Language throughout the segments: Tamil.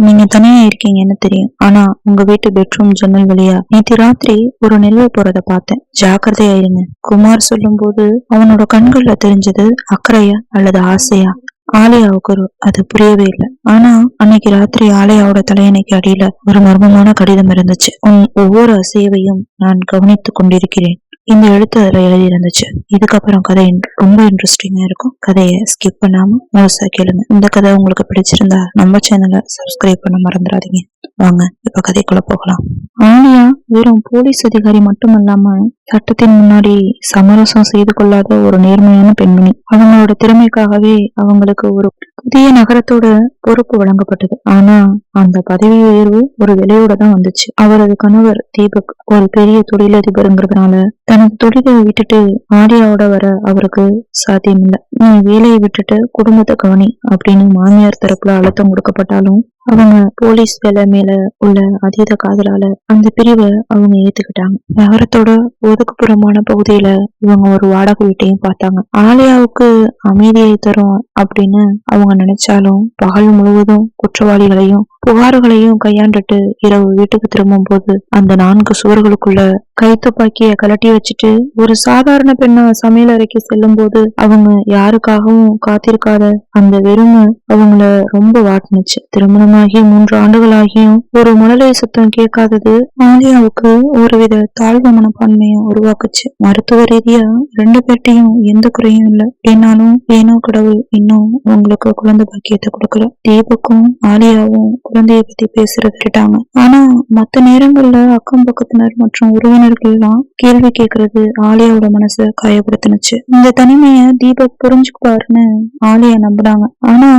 நீங்க தனியா இருக்கீங்கன்னு தெரியும். ஆனா உங்க வீட்டு பெட்ரூம் ஜன்னல் வழியா நேத்து ராத்திரி ஒரு நிழல் போறத பார்த்தேன். ஜாக்கிரதையா இருங்க. குமார் சொல்லும்போது அவனோட கண்கள்ல தெரிஞ்சது அக்கறையா அல்லது ஆசையா? ஆலியாவுக்கு அது புரியவே இல்லை. ஆனா அன்னைக்கு ராத்திரி ஆலியாவோட தலையணைக்கு அடியில ஒரு மர்மமான கடிதம் இருந்துச்சு. உன் ஒவ்வொரு அசைவையும் நான் கவனித்துக் கொண்டிருக்கிறேன். இந்த எழுத்து அதுல எழுதி இருந்துச்சு. இதுக்கப்புறம் கதை ரொம்ப இன்ட்ரெஸ்டிங்கா இருக்கும். கதையை ஸ்கிப் பண்ணாம முழுசா கேளுங்க. இந்த கதை உங்களுக்கு பிடிச்சிருந்தா நம்ம சேனலை சப்ஸ்கிரைப் பண்ண மறந்துடாதீங்க. வாங்க இப்ப கதைக்குள்ள போகலாம். ஆலியா வெறும் போலீஸ் அதிகாரி மட்டுமல்லாம சட்டத்தின் முன்னாடி சமரசம் செய்து கொள்ளாத ஒரு நேர்மையான பெண்மணி. அவங்களோட திறமைக்காகவே அவங்களுக்கு ஒரு புதிய நகரத்தோட பொறுப்பு வழங்கப்பட்டது. ஆனா அந்த பதவி உயர்வு ஒரு விலையோட தான் வந்துச்சு. அவரது கணவர் தீபக் ஒரு பெரிய தொழிலதிபருங்கிறதுனால தனது தொழிலை விட்டுட்டு ஆலியாவோட வர அவருக்கு சாத்தியம் இல்லை. நீ வேலையை விட்டுட்டு குடும்பத்தை கவனி அப்படின்னு மாமியார் தரப்புல அழுத்தம் கொடுக்கப்பட்டாலும் அவங்க போலீஸ் வேலை மேல உள்ள அதீத காதலால அந்த பிரிவை அவங்க ஏத்துக்கிட்டாங்க. நகரத்தோட ஒதுக்குப்புறமான பகுதியில இவங்க ஒரு வாடகை வீட்டையும் பார்த்தாங்க. ஆலியாவுக்கு அமைதியை தரும் அப்படின்னு அவங்க நினைச்சாலும் பகல் முழுவதும் குற்றவாளிகளையும் புகார்களையும் கையாண்டுட்டு இரவு வீட்டுக்கு திரும்பும் போது அந்த 4 சுவர்களுக்குள்ள கைத்துப்பாக்கிய கலட்டி வச்சுட்டு ஒரு சாதாரண பெண்ணா சமையல் அறைக்கு செல்லும் போது அவங்க யாருக்காகவும் காத்திருக்காத அந்த வெறுமை அவங்கள ரொம்ப வாட்டுனுச்சு. திருமணமாகி 3 ஆண்டுகளாகியும் ஒரு மழலை சத்தம் கேட்காதது ஆலியாவுக்கு ஒருவித தாழ்வு மனப்பான்மையை உருவாக்குச்சு. மருத்துவ ரீதியா 2 பேர்ட்டையும் எந்த குறையும் இல்லை அப்படின்னாலும் ஏனோ கடவுள் இன்னும் அவங்களுக்கு குழந்தை பாக்கியத்தை கொடுக்கல. தீபக்கும் ஆலியாவும் குழந்தைய பத்தி பேசுறது கேட்டாங்க. ஆனா மத்த நேரங்கள்ல அக்கம் பக்கத்தினர் மற்றும் உறவினர்கள் எல்லாம் கேள்வி கேட்கறது ஆலியாவோட மனசை காயப்படுத்தினுச்சு. இந்த தனிமைய தீபக் புரிஞ்சுக்குவாருன்னு ஆலியா நம்பினாங்க. ஆனா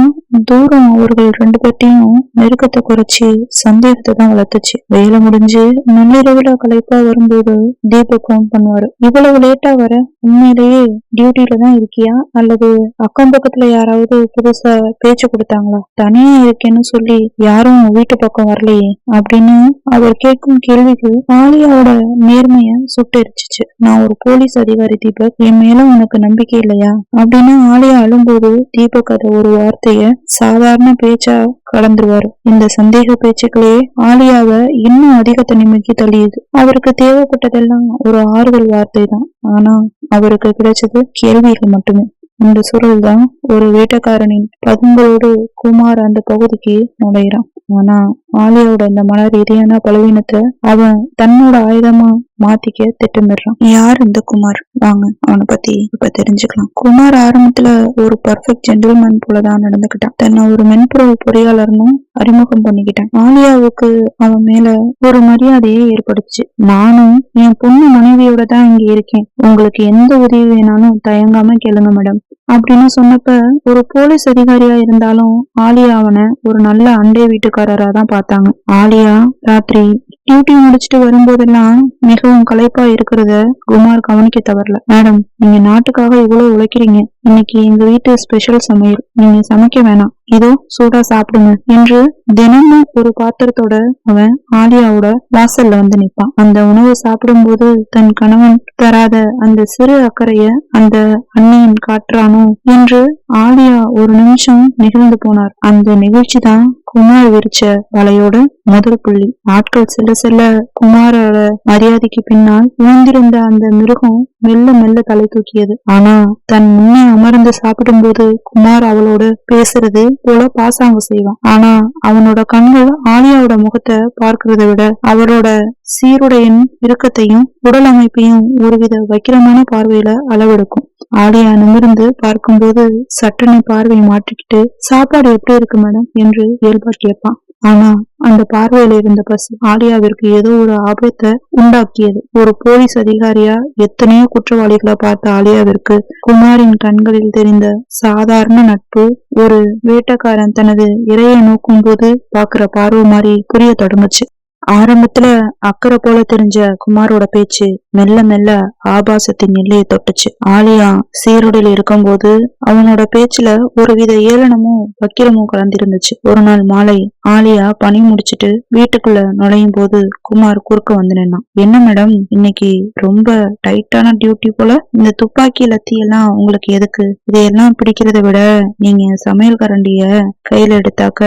தூரம் அவர்கள் 2 பேர்ட்டையும் நெருக்கத்தை குறைச்சி சந்தேகத்தை தான் வளர்த்துச்சு. வேலை முடிஞ்சு நள்ளிரவுல களைப்பா வரும்போது தீபக் போன் பண்ணுவாரு. இவ்வளவு லேட்டா வர? உண்மையிலேயே டியூட்டில தான் இருக்கியா அல்லது அக்கம் பக்கத்துல யாராவது புதுசா பேச்சு கொடுத்தாங்களா? தனியா இருக்கேன்னு சொல்லி யாரும் வீட்டு பக்கம் வரலையே அப்படின்னு அவர் கேட்கும் கேள்விகள் ஆலியாவோட நேர்மைய சுட்டெரிச்சிச்சு. நான் ஒரு போலீஸ் அதிகாரி தீபக், என் மேல உனக்கு நம்பிக்கை இல்லையா அப்படின்னு ஆலியா அழும்போது தீபக் அதை ஒரு வார்த்தைய சாதாரண பேச்சா கலந்துருவாரு. இந்த சந்தேக பேச்சுக்களே ஆலியாவை இன்னும் அதிக தனிமைக்கு தள்ளியது. அவருக்கு தேவைப்பட்டதெல்லாம் ஒரு ஆறுதல் வார்த்தை தான். ஆனா அவருக்கு கிடைச்சது கேள்விகள் மட்டுமே. இந்த சூழல் தான் ஒரு வேட்டைக்காரனின் பதுங்களோடு குமார் அந்த பகுதிக்கு நுழைகிறான். ஆனா ஆலியாவோட இந்த மன ரீதியான பலவீனத்தை அவன் தன்னோட ஆயுதமா மாத்திக்க திட்டமிடுறான். யார் இந்த குமார்? வாங்க அவனை பத்தி இப்ப தெரிஞ்சுக்கலாம். குமார் ஆரம்பத்துல ஒரு பர்ஃபெக்ட் ஜென்டில்மேன் போலதான் நடந்துகிட்டான். தன்னை ஒரு மென்பொருள் பொறியாளர்னு அறிமுகம் பண்ணிக்கிட்டான். ஆலியாவுக்கு அவன் மேல ஒரு மரியாதையே ஏற்படுச்சு. நானும் என் பொண்ணு மனைவியோட தான் இங்க இருக்கேன். உங்களுக்கு எந்த உதவி வேணாலும் தயங்காம கேளுங்க மேடம் அப்படின்னு சொன்னப்ப ஒரு போலீஸ் அதிகாரியா இருந்தாலும் ஆலியா அவனை ஒரு நல்ல அண்டை வீட்டுக்காரரா தான் பார்த்தாங்க. ஆலியா ராத்திரி டியூட்டி முடிச்சுட்டு வரும்போதெல்லாம் மிகவும் களைப்பா இருக்கிறத குமார் கவனிக்க தவறல. மேடம், நீங்க நாட்டுக்காக இவ்வளவு உழைக்கிறீங்க. இன்னைக்கு எங்க வீட்டு ஸ்பெஷல் சமையல். நீங்க சமைக்க வேணாம், இதோ சூடா சாப்பிடுங்க என்று தினமும் ஒரு பாத்திரத்தோட அவன் ஆலியாவோட வாசல்ல வந்து நிற்பான். அந்த உணவை சாப்பிடும் போது தன் கணவன் தராத அந்த சிறு அக்கறைய அந்த அண்ணியின் காட்டுறானோ என்று ஆலியா ஒரு நிமிஷம் நிகழ்ந்து போனார். அந்த நிகழ்ச்சி தான் குமார் விரிச்ச வலையோட முதல் புள்ளி. நாட்கள் செல்ல செல்ல குமாரோட மரியாதைக்கு பின்னால் உயர்ந்திருந்த அந்த மிருகம் மெல்ல மெல்ல தலை தூக்கியது. ஆனா தன் முன்னே அமர்ந்து சாப்பிடும் போது குமார் அவளோட பேசுறது போல பாசாங்க செய்வான். ஆனா அவனோட கண்கள் ஆலியாவோட முகத்தை பார்க்கிறத விட அவளோட சீருடையின் இறுக்கத்தையும் உடல் அமைப்பையும் ஒருவித வக்கிரமான பார்வையில அளவெடுக்கும். ஆலியா நிமிர்ந்து பார்க்கும்போது சட்டனை பார்வையை மாற்றிக்கிட்டு சாப்பாடு எப்படி இருக்கு மேடம் என்று இயல்பா கேட்பான். ஆனா அந்த பார்வையில இருந்த பசி ஆலியாவிற்கு ஏதோ ஒரு ஆபத்தை உண்டாக்கியது. ஒரு போலீஸ் அதிகாரியா எத்தனையோ குற்றவாளிகளை பார்த்த ஆலியாவிற்கு குமாரின் கண்களில் தெரிந்த சாதாரண நட்பு ஒரு வேட்டைக்காரன் தனது இரையை நோக்கும் போது பாக்குற பார்வை மாதிரி புரிய தொடங்குச்சு. ஆரம்பத்துல அக்கறை போல தெரிஞ்ச குமாரோட பேச்சு மெல்ல மெல்ல ஆபாசத்தின் எல்லையை தொட்டுச்சு. ஆலியா சீருடையில் இருக்கும்போது அவனோட பேச்சுல ஒருவித ஏளனமும் வக்கிரமும் கலந்திருந்துச்சு. ஒரு நாள் மாலை ஆலியா பணி முடிச்சிட்டு வீட்டுக்குள்ள நுழையும் போது குமார் குறுக்க வந்து நின்னான். என்ன மேடம், இன்னைக்கு ரொம்ப டைட்டான டியூட்டி போல. இந்த துப்பாக்கி லத்தி எல்லாம் உங்களுக்கு எதுக்கு? இதையெல்லாம் பிடிக்கிறத விட நீங்க சமையல் கரண்டிய கையில எடுத்தாக்க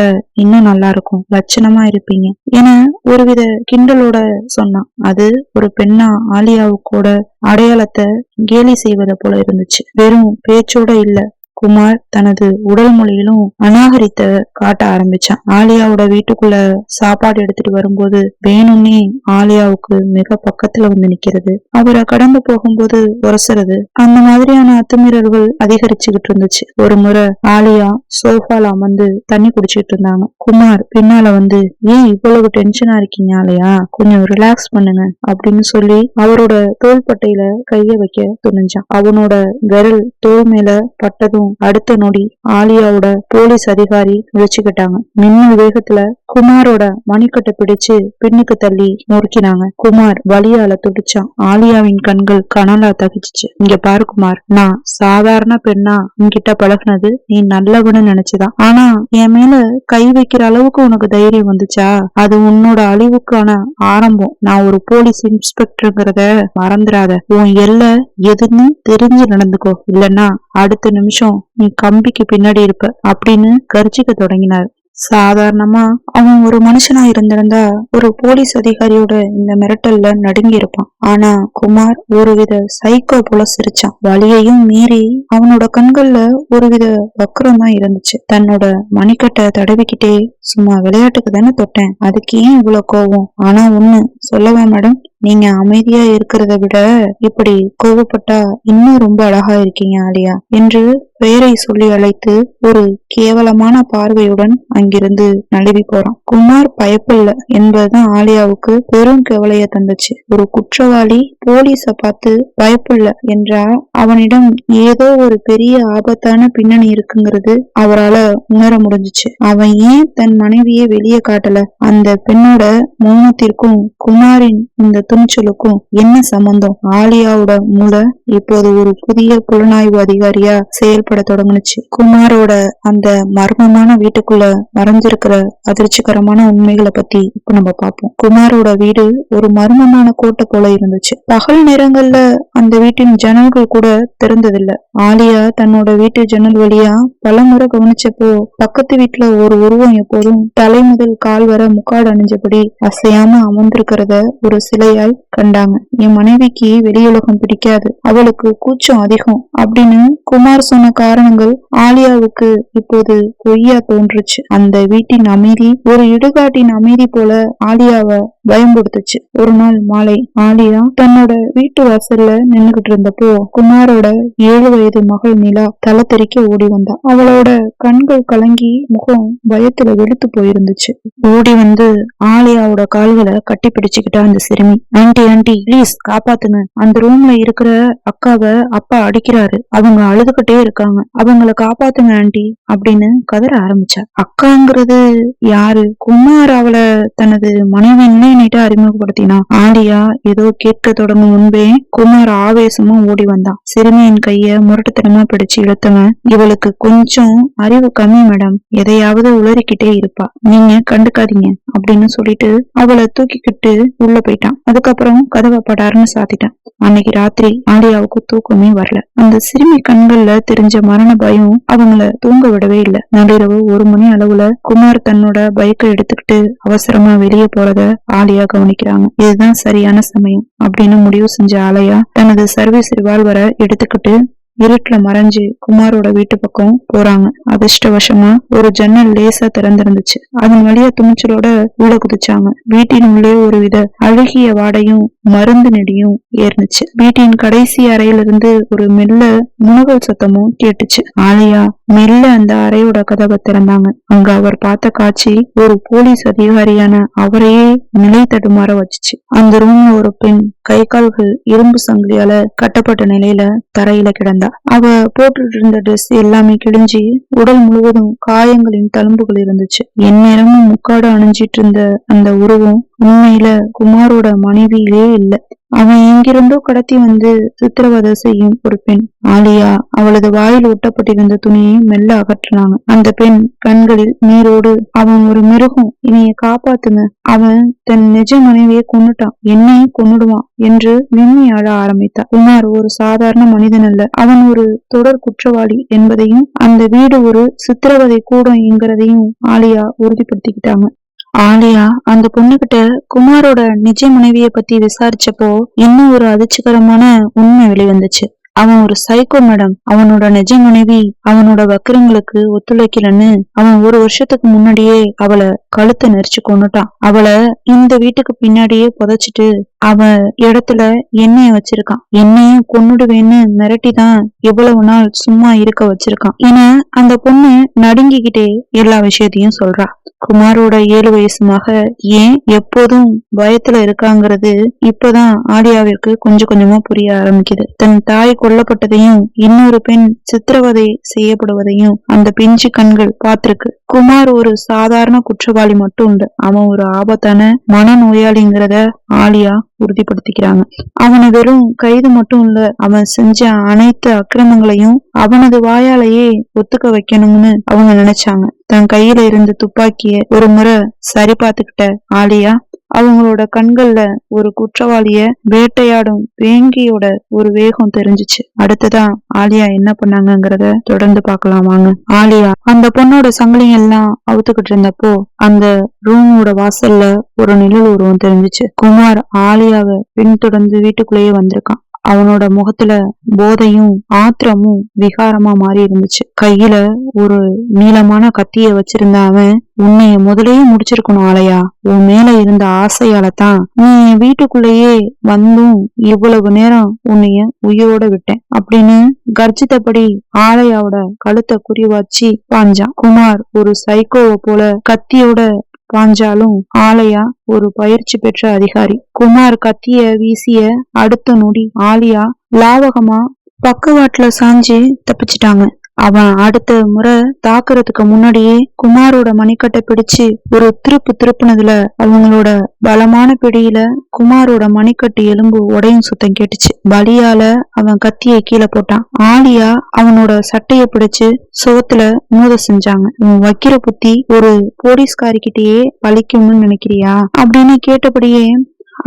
இன்னும் நல்லா இருக்கும், லட்சணமா இருப்பீங்க என ஒருவித கிண்டலோட சொன்னான். அது ஒரு பெண்ணா ஆலியாவுக்கோட அடையாளத்தை கேலி செய்வதை போல இருந்துச்சு. வெறும் பேச்சோட இல்ல, குமார் தனது உடல் மொழியிலும் அநாகரித்த காட்ட ஆரம்பிச்சான். ஆலியாவோட வீட்டுக்குள்ள சாப்பாடு எடுத்துட்டு வரும்போது வேணும்னே ஆலியாவுக்கு மிக பக்கத்துல வந்து நிக்கிறது, அவரை கடந்து போகும்போது உரசுறது, அந்த மாதிரியான அத்துமீறல்கள் அதிகரிச்சுக்கிட்டு இருந்துச்சு. ஒரு முறை ஆலியா சோஃபால அமர்ந்து தண்ணி குடிச்சிட்டு இருந்தாங்க. குமார் பின்னால வந்து, ஏன் இவ்வளவு டென்ஷனா இருக்கீங்க ஆலியா, கொஞ்சம் ரிலாக்ஸ் பண்ணுங்க அப்படின்னு சொல்லி அவரோட தோள்பட்டையில கைய வைக்க துணிஞ்சான். அவனோட விரல் தோல் மேல பட்டதும் அடுத்த நொடி ஆலியாவோட போலீஸ் அதிகாரி விழிச்சுக்கிட்டாங்க. மின்னல் வேகத்துல குமாரோட மணிக்கட்டை பிடிச்சு பின்னுக்கு தள்ளி நொறுக்கினாங்க. குமார் வலியால துடிச்சான். ஆலியாவின் கண்கள் கனலா தகிச்சுச்சு. இங்க பாரு குமார், நான் சாதாரண பெண்ணா உன்கிட்ட பழகுனது நீ நல்லவன்னு நினைச்சுதான். ஆனா என் மேல கை வைக்கிற அளவுக்கு உனக்கு தைரியம் வந்துச்சா? அது உன்னோட அழிவுக்கான ஆரம்பம். நான் ஒரு போலீஸ் இன்ஸ்பெக்டர்ங்கிறத மறந்துடாத. உன் எல்லை எதுன்னு தெரிஞ்சு நடந்துக்கோ, இல்லன்னா அடுத்த நிமிஷம் நீ கம்பிக்கு பின்னாடி இருப்ப அப்படின்னு கர்ஜிக்க தொடங்கினார். சாதாரணமா அவன் ஒரு மனுஷனா இருந்திருந்தா ஒரு போலீஸ் அதிகாரியோட இந்த மிரட்டல்ல நடுங்கி இருப்பான். ஆனா குமார் ஒருவித சைக்கோ போல சிரிச்சான். வலியையும் மீறி அவனோட கண்கள்ல ஒருவித வக்ரம் தான் இருந்துச்சு. தன்னோட மணிக்கட்டை தடவிக்கிட்டே, சும்மா விளையாட்டுக்கு தானே தொட்டேன், அதுக்கு ஏன் இவ்வளவு கோவம்? ஆனா ஒண்ணு சொல்லவா மேடம், நீங்க அமைதியா இருக்கிறத விட இப்படி கோவப்பட்டா இன்னும் ரொம்ப அழகா இருக்கீங்க ஆலியா என்று பெயரை சொல்லி அழைத்து ஒரு கேவலமான பார்வையுடன் அங்கிருந்து நழுவி போறான். குமார் பயப்பில்ல என்பதுதான் ஆலியாவுக்கு பெரும் கவலைய தந்துச்சு. ஒரு குற்றவாளி போலீஸ பார்த்து பயப்பில்ல என்றா அவனிடம் ஏதோ ஒரு பெரிய ஆபத்தான பின்னணி இருக்குங்கிறது அவரால உணர முடிஞ்சிச்சு. அவன் ஏன் தன் மனைவியை வெளியே காட்டல? அந்த பெண்ணோட மௌனத்திற்கும் குமாரின் இந்த துணிச்சலுக்கும் என்ன சம்பந்தம்? ஆலியாவோட மூளை இப்போது ஒரு புதிய புலனாய்வு அதிகாரியா செயல்பட தொடங்குனுச்சு. குமாரோட அந்த மர்மமான வீட்டுக்குள்ள மறைஞ்சிருக்கிற அதிர்ச்சிகரமான உண்மைகளை பத்தி இப்ப நம்ம பார்ப்போம். குமாரோட வீடு ஒரு மர்மமான கோட்டை போல இருந்துச்சு. பகல் நேரங்கள்ல அந்த வீட்டின் ஜன்னல்கள் கூட திறந்ததில்ல. ஆலியா தன்னோட வீட்டு ஜன்னல் வழியா பலமுறை கவனிச்சப்போ பக்கத்து வீட்டுல ஒரு உருவம் எப்போதும் தலை முதல் கால் வர முக்காடு அணிஞ்சபடி அசையாம அமர்ந்திருக்கிறத ஒரு சிலையாய் கண்டாங்க. என் மனைவிக்கு வெளியுலகம் பிடிக்காது, அவளுக்கு கூச்சம் அதிகம் அப்படின்னு குமார் சொன்ன காரணங்கள் ஆலியாவுக்கு இப்போது பொய்யா தோன்றுச்சு. அந்த வீட்டின் அமைதி ஒரு இடுகாட்டின் அமைதி போல ஆலியாவை பயன்படுத்துச்சு. ஒரு நாள் மாலை ஆலியா தன்னோட வீட்டு வாசல்ல நின்னுகிட்டு இருந்தப்போ குமாரோட 7 வயது மகள் நிலா தலை தெறிக்க ஓடி வந்தா. அவளோட கண்கள் கலங்கி முகம் பயத்துல வெளுத்து போயிருந்துச்சு. ஓடி வந்து ஆலியாவோட கால்களை கட்டி பிடிச்சுக்கிட்டா அந்த சிறுமி. ஆன்டி ஆன்டி ப்ளீஸ் காப்பாத்துங்க, அந்த ரூம்ல இருக்கிற அக்காவை அப்பா அடிக்கிறாரு, அவங்க அழுதுகிட்டே இருக்காங்க, அவங்கள காப்பாத்துங்க ஆன்டி அப்படின்னு கதற ஆரம்பிச்சா. அக்காங்கிறது யாரு? குமார் அவளை தனது மனைவின்னு நீட்டா அறிமுகப்படுத்தினா. ஆலியா ஏதோ கேட்க தொடங்கும் முன்பே குமார் ஆவேசமா ஓடி வந்தான். சிறுமியின் கைய முரட்டுத்தனமா பிடிச்சு இழுத்தவன், இவளுக்கு கொஞ்சம் அறிவு கம்மி மேடம், எதையாவது உளறிக்கிட்டே இருப்பா, நீங்க கண்டுக்காதீங்க அப்படின்னு சொல்லிட்டு அவளை தூக்கிக்கிட்டு உள்ள போயிட்டான். அதுக்கப்புறம் கதவை படாருன்னு சாத்திட்டான். அன்னைக்கு ராத்திரி ஆலியாவுக்கு தூக்கமே வரல. அந்த சிறுமி கண்கள்ல தெரிஞ்ச மரண பயம் அவங்கள தூங்க விடவே இல்லை. நள்ளிரவு 1 மணி அளவுல குமார் தன்னோட பைக்கை எடுத்துக்கிட்டு அவசரமா வெளியே போறத ஆலியா கவனிக்கிறாங்க. இதுதான் சரியான சமயம் அப்படின்னு முடிவு செஞ்ச ஆலியா தனது சர்வீஸ் ரிவால்வரை எடுத்துக்கிட்டு இருட்டுல மறைஞ்சு குமாரோட வீட்டு பக்கம் போறாங்க. அதிர்ஷ்டவசமா ஒரு ஜன்னல் லேசா திறந்திருந்துச்சு. அதன் வழியா துணிச்சலோட உள்ள குதிச்சாங்க. வீட்டின் உள்ளே ஒரு வித அழுகிய வாடையும் மருந்து நெடியும் ஏறினுச்சு. வீட்டின் கடைசி அறையிலிருந்து ஒரு மெல்ல முனகல் சத்தமும் கேட்டுச்சு. ஆலியா மெல்ல அந்த அறையோட கதவை திறந்தாங்க. அங்க அவர் பார்த்த காட்சி ஒரு போலீஸ் அதிகாரியான அவரையே நிலை தடுமாற வச்சுச்சு. அந்த ரூம்ல ஒரு பெண் கை கால்கள் இரும்பு சங்கிலியால கட்டப்பட்ட நிலையில தரையில கிடந்தா. அவ போட்டுட்டு இருந்த ட்ரெஸ் எல்லாமே கிழிஞ்சி உடல் முழுவதும் காயங்களின் தழும்புகள் இருந்துச்சு. எந்நேரமும் முக்காடு அணிஞ்சிட்டு இருந்த அந்த உருவம் உண்மையில குமாரோட மனைவியிலே இல்ல. அவன் எங்கிருந்தோ கடத்தி வந்து சித்திரவதை செய்யும் ஒரு பெண் ஆலியா. அவளது வாயில் ஒட்டப்பட்டிருந்த துணியை மெல்ல அகற்றினாங்க. அந்த பெண் கண்களில் நீரோடு, அவன் ஒரு மிருகம், என்னைய காப்பாத்துங்க, அவன் தன் நிஜ மனைவியை கொன்னுட்டான், என்னையும் கொன்னுடுவான் என்று விம்மி அழ ஆரம்பித்தார். குமார் ஒரு சாதாரண மனிதன் அல்ல, அவன் ஒரு தொடர் குற்றவாளி என்பதையும் அந்த வீடு ஒரு சித்திரவதை கூடம் என்கிறதையும் ஆலியா உறுதிப்படுத்திக்கிட்டாங்க. ஆலியா அந்த பொண்ணுகிட்ட குமாரோட நிஜ மனைவிய பத்தி விசாரிச்சப்போ இன்னும் ஒரு அதிர்ச்சிகரமான உண்மை வெளிவந்துச்சு. அவன் ஒரு சைக்கோ மேடம். அவனோட நிஜ மனைவி அவனோட வக்கிரங்களுக்கு ஒத்துழைக்கலன்னு அவன் ஒரு வருஷத்துக்கு முன்னாடியே அவளை கழுத்தை நெரிச்சு கொன்னுட்டான். அவளை இந்த வீட்டுக்கு பின்னாடியே புதைச்சிட்டு அவன் இடத்துல எண்ணெய வச்சிருக்கான். எண்ணெயும் கொன்னுடுவேன்னு மிரட்டிதான் எவ்வளவு நாள் சும்மா இருக்க வச்சிருக்கான் என அந்த பொண்ணு நடுங்கிக்கிட்டே எல்லா விஷயத்தையும் சொல்றா. குமாரோட 7 வயசு மக ஏன் எப்போதும் பயத்துல இருக்காங்கிறது இப்பதான் ஆலியாவிற்கு கொஞ்சம் கொஞ்சமா புரிய ஆரம்பிக்குது. தன் தாய் கொல்லப்பட்டதையும் இன்னொரு பெண் சித்திரவதை செய்யப்படுவதையும் அந்த பிஞ்சு கண்கள் பார்த்திருக்கு. குமார் ஒரு சாதாரண குற்றவாளி மட்டும் இல்ல, அவன் ஒரு ஆபத்தான மனநோயாளிங்கிறத ஆலியா உறுதிப்படுத்திக்கிறாங்க. அவனை வெறும் கைது மட்டும் இல்ல, அவன் செஞ்ச அனைத்து அக்கிரமங்களையும் அவனது வாயாலேயே ஒத்துக்க வைக்கணும்னு அவங்க நினைச்சாங்க. தன் கையில இருந்த துப்பாக்கிய ஒரு முறை சரி பார்த்துக்கிட்ட ஆலியா அவங்களோட கண்கள்ல ஒரு குற்றவாளிய வேட்டையாடும் வேங்கியோட ஒரு வேகம் தெரிஞ்சிச்சு. அடுத்ததா ஆலியா என்ன பண்ணாங்கங்கிறத தொடர்ந்து பார்க்கலாம் வாங்க. ஆலியா அந்த பொண்ணோட சங்கிலி எல்லாம் அவுத்துக்கிட்டு இருந்தப்போ அந்த ரூமோட வாசல்ல ஒரு நிழல் உருவம் தெரிஞ்சிச்சு. குமார் ஆலியாவை பின்தொடர்ந்து வீட்டுக்குள்ளேயே வந்திருக்கான். அவனோட முகத்துல போதையும் ஆத்திரமும் விகாரமா மாறி இருந்துச்சு. கையில ஒரு நீளமான கத்திய வச்சிருந்த அவன், உன்னைய முதலையே முடிச்சிருக்கணும் ஆலையா, உன் மேல இருந்த ஆசையால தான் நீ வீட்டுக்குள்ளேயே வந்தும் இவ்வளவு நேரம் உன்னைய உயிரோட விட்டேன் அப்படின்னு கர்ஜித்தபடி ஆலையாவோட கழுத்தை குறிவாச்சு பாஞ்சான். குமார் ஒரு சைக்கோவை போல கத்தியோட பாஞ்சாலும் ஆலியா ஒரு பயிற்சி பெற்ற அதிகாரி. குமார் கத்திய வீசிய அடுத்த நொடி ஆலியா லாவகமா பக்கவாட்டுல சாஞ்சு தப்பிச்சிட்டாங்க. அவன் அடுத்த முறை தாக்குறதுக்கு முன்னாடியே குமாரோட மணிக்கட்டை பிடிச்சு ஒரு திருப்புனதுல அவங்களோட பலமான பிடியில குமாரோட மணிக்கட்டு எலும்பு உடையும் சுத்தம் கேட்டுச்சு. வலியால அவன் கத்தியை கீழே போட்டான். ஆலியா அவனோட சட்டைய பிடிச்சு சோத்துல மோத செஞ்சாங்க. உன் வைக்கிற புத்தி ஒரு போலீஸ்காரிக்கிட்டேயே பழிக்கும்னு நினைக்கிறியா அப்படின்னு கேட்டபடியே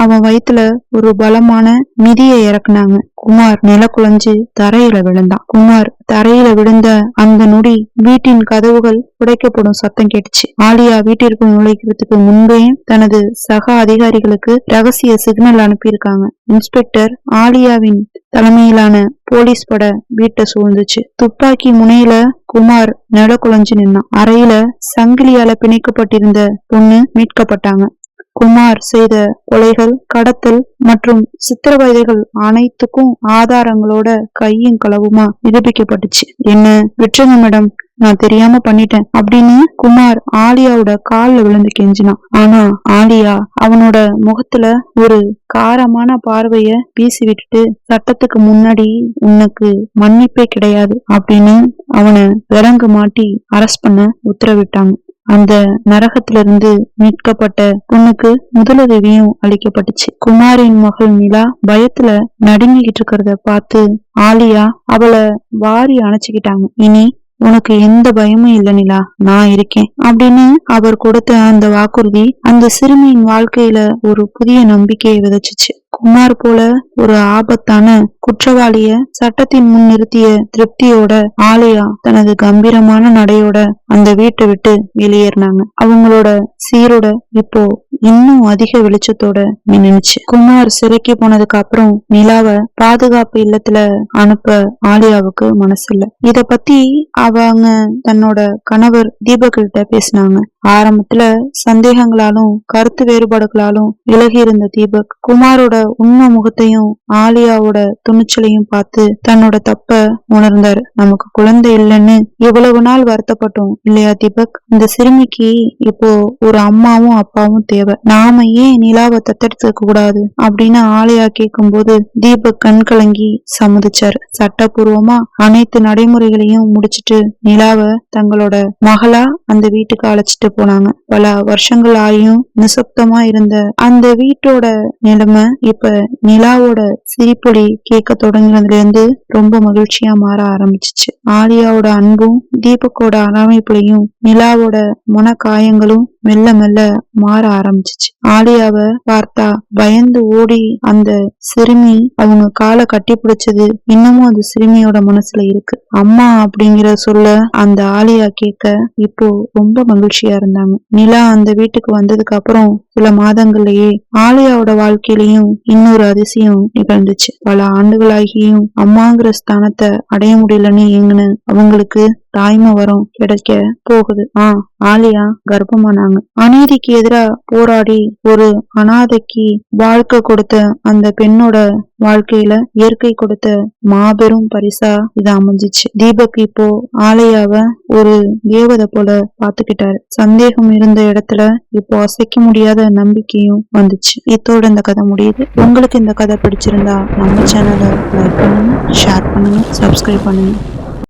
அவன் வயித்துல ஒரு பலமான மிதியை இறக்குனாங்க. குமார் நில குலைஞ்சு தரையில விழுந்தான். குமார் தரையில விழுந்த அந்த நொடி வீட்டின் கதவுகள் உடைக்கப்படும் சத்தம் கேட்டுச்சு. ஆலியா வீட்டிற்கு நுழைக்கிறதுக்கு முன்பே தனது சக அதிகாரிகளுக்கு ரகசிய சிக்னல் அனுப்பியிருக்காங்க. இன்ஸ்பெக்டர் ஆலியாவின் தலைமையிலான போலீஸ் பட வீட்டை சூழ்ந்துச்சு. துப்பாக்கி முனையில குமார் நில குலைஞ்சு நின்னான். அறையில சங்கிலியால பிணைக்கப்பட்டிருந்த பொண்ணு மீட்கப்பட்டாங்க. குமார் செய்த கொலைகள், கடத்தல் மற்றும் சித்திரவதைகள் அனைத்துக்கும் ஆதாரங்களோட கையும் களவுமா நிரூபிக்கப்பட்டுச்சு. என்ன விட்டுருங்க மேடம், நான் தெரியாம பண்ணிட்டேன் அப்படின்னு குமார் ஆலியாவோட கால்ல விழுந்து கெஞ்சினான். ஆனா ஆலியா அவனோட முகத்துல ஒரு காரமான பார்வைய வீசி விட்டுட்டு, சட்டத்துக்கு முன்னாடி உனக்கு மன்னிப்பே கிடையாது அப்படின்னு அவனை விலங்கு மாட்டி அரெஸ்ட் பண்ண உத்தரவிட்டாங்க. அந்த நரகத்திலிருந்து மீட்கப்பட்ட பொண்ணுக்கு முதலுதவியும் அளிக்கப்பட்டுச்சு. குமாரின் மகள் நிலா பயத்துல நடுங்கிட்டு இருக்கிறத பார்த்து ஆலியா அவளை வாரி அணைச்சுக்கிட்டாங்க. இனி உனக்கு எந்த பயமும் இல்ல நிலா, நான் இருக்கேன் அப்படின்னு அவர் கொடுத்த அந்த வாக்குறுதி அந்த சிறுமியின் வாழ்க்கையில ஒரு புதிய நம்பிக்கையை விதைச்சிச்சு. குமார் போல ஒரு ஆபத்தான குற்றவாளிய சட்டத்தின் முன் நிறுத்திய திருப்தியோட ஆலியா தனது கம்பீரமான நடையோட அந்த வீட்டை விட்டு வெளியேறினாங்க. அவங்களோட சீரோட இப்போ இன்னும் அதிக வெளிச்சத்தோட நின்னுச்சு. குமார் சிறைக்கு போனதுக்கு அப்புறம் நிலாவை பாதுகாப்பு இல்லத்துல அனுப்ப ஆலியாவுக்கு மனசு இல்ல. இத பத்தி அவங்க தன்னோட கணவர் தீபக் கிட்ட பேசினாங்க. ஆரம்பத்துல சந்தேகங்களாலும் கருத்து வேறுபாடுகளாலும் விலகி இருந்த தீபக் குமாரோட உண்மை முகத்தையும் ஆலியாவோட துணிச்சலையும் பார்த்து தன்னோட தப்ப உணர்ந்தாரு. நமக்கு குழந்தை இல்லைன்னு எவ்வளவு நாள் வருத்தப்பட்டோம் இல்லையா தீபக்? இந்த சிறுமிக்கு இப்போ ஒரு அம்மாவும் அப்பாவும் தேவை. நாம ஏன் நிலாவை தத்தெடுத்துக்க கூடாது அப்படின்னு ஆலியா கேட்கும் போது தீபக் கண் கலங்கி சம்மதிச்சாரு. சட்டப்பூர்வமா அனைத்து நடைமுறைகளையும் முடிச்சிட்டு நிலாவை தங்களோட மகளா அந்த வீட்டுக்கு அழைச்சிட்டு விட்டுட்டு போனாங்க. பல வருஷங்கள் ஆயும் நிசப்தமா இருந்த அந்த வீட்டோட நிலைமை இப்ப நிலாவோட சிரிப்பொலி கேட்க தொடங்கினதுல இருந்து ரொம்ப மகிழ்ச்சியா மாற ஆரம்பிச்சிச்சு. ஆலியாவோட அன்பும் தீபக்கோட அரவணைப்புலையும் நிலாவோட மனக்காயங்களும் மெல்ல மெல்ல மாற ஆரம்பிச்சிச்சு. ஆலியாவை பார்த்தா பயந்து ஓடி அந்த சிறுமி அவங்க காலை கட்டி பிடிச்சது இன்னமும் அந்த சிறுமியோட மனசுல இருக்கு. அம்மா அப்படிங்கிற சொல்ல அந்த ஆலியா கேட்க இப்போ ரொம்ப மகிழ்ச்சியா இருந்தாங்க. நிலா அந்த வீட்டுக்கு வந்ததுக்கு அப்புறம் சில மாதங்கள்லயே ஆலியாவோட வாழ்க்கையிலயும் இன்னொரு அதிசயம் நிகழ்ந்துச்சு. பல ஆண்டுகளாகியும் அம்மாங்கிற ஸ்தானத்தை அடைய முடியலன்னு ஏங்குன அவங்களுக்கு தாய்மை வரம் கிடைக்க போகுது. ஆலியா கர்ப்பமானாங்க. அநீதிக்கு எதிரா போராடி ஒரு அனாதைக்கு வாழ்க்கை கொடுத்த அந்த பெண்ணோட வாழ்க்கையில இயற்கை கொடுத்த மாபெரும் பரிசா இது அமைஞ்சிச்சு. தீபக் இப்போ ஆலியாவை ஒரு தேவதை போல பாத்துக்கிட்டாரு. சந்தேகம் இருந்த இடத்துல இப்போ அசைக்க முடியாத நம்பிக்கையும் வந்துச்சு. இதோட இந்த கதை முடியுது. உங்களுக்கு இந்த கதை பிடிச்சிருந்தா நம்ம சேனலை லைக் பண்ணுங்க, ஷேர் பண்ணுங்க, சப்ஸ்கிரைப் பண்ணுங்க.